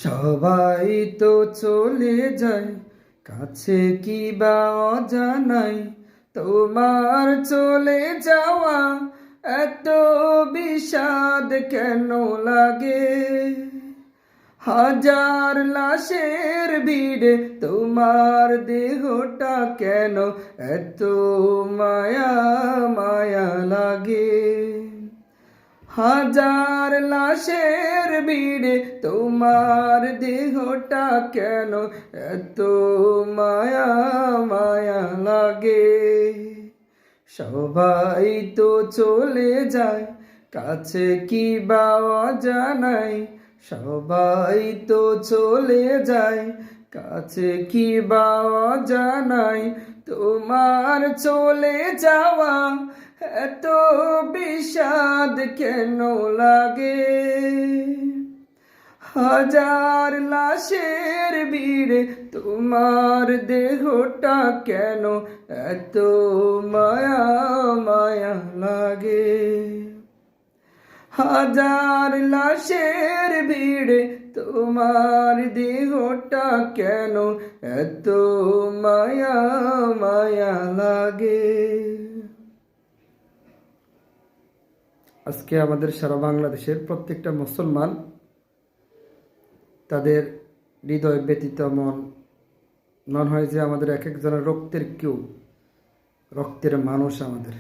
সবাই তো চলে যায়, কাছে কি বা অজানাই। তোমার চলে যাওয়া এত বিষাদ কেন লাগে? হাজার লাশের ভিড়ে তোমার দেহটা কেন এত মায়া মায়া লাগে? হাজার লাশের ভিড়ে তোমার দেহটা কেন এত মায়া মায়া লাগে? সবাই তো চলে যায়, কাছে কি বা অজানাই। সবাই তো চলে যায়, কাছে কি বা অজানাই। তোমার চলে যাওয়া এত বিষাদ কেন লাগে? হাজার লাশের ভিড়ে তোমার দেহটা কেন এত মায়া মায়া লাগে? হাজার লাশের ভিড়ে তোমার দেহটা কেন এত মায়া মায়া লাগে? আজকে আমাদের সারা বাংলাদেশের প্রত্যেকটা মুসলমান তাদের হৃদয় ব্যতীত মন হয় যে আমাদের এক একজনের রক্তের কেউ, রক্তের মানুষ। আমাদের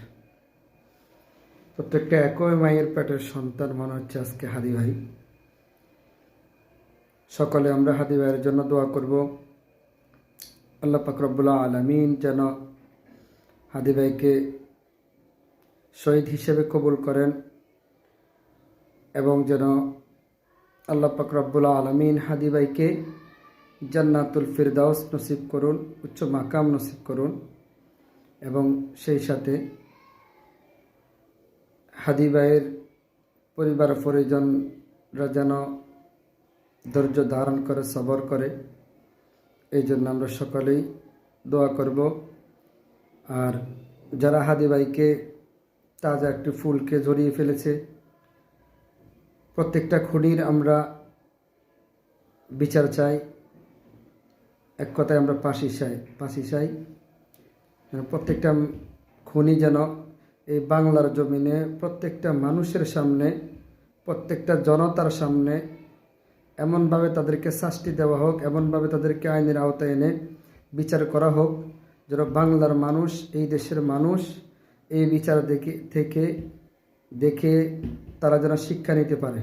প্রত্যেকটা একই মায়ের পেটের সন্তান মনে হচ্ছে আজকে হাদি ভাই। সকলে আমরা হাদি ভাইয়ের জন্য দোয়া করব, আল্লাহ পাক রব্বুল আলামিন যেন হাদি ভাইকে শহীদ হিসেবে কবুল করেন এবং যেন আল্লাহ পাক রব্বুল আলামিন হাদি ভাইকে জান্নাতুল ফিরদাউস নসিব করুন, উচ্চ মাকাম নসিব করুন এবং সেই সাথে হাদি ভাইয়ের পরিবার পরিজনরা যেন ধৈর্য ধারণ করে, সবর করে। এই জন্য আমরা সকলেই দোয়া করব। আর যারা হাদি ভাইকে তাজা একটি ফুলকে জড়িয়ে ফেলেছে, প্রত্যেকটা খুনির আমরা বিচার চাই। এক কথায় আমরা ফাঁসি চাই। প্রত্যেকটা খুনি যেন এই বাংলার জমিনে প্রত্যেকটা মানুষের সামনে, প্রত্যেকটা জনতার সামনে এমনভাবে তাদেরকে শাস্তি দেওয়া হোক, এমনভাবে তাদেরকে আইনের আওতায় এনে বিচার করা হোক যেন বাংলার মানুষ, এই দেশের মানুষ এই বিচার দেখে তারা যেন শিক্ষা নিতে পারে।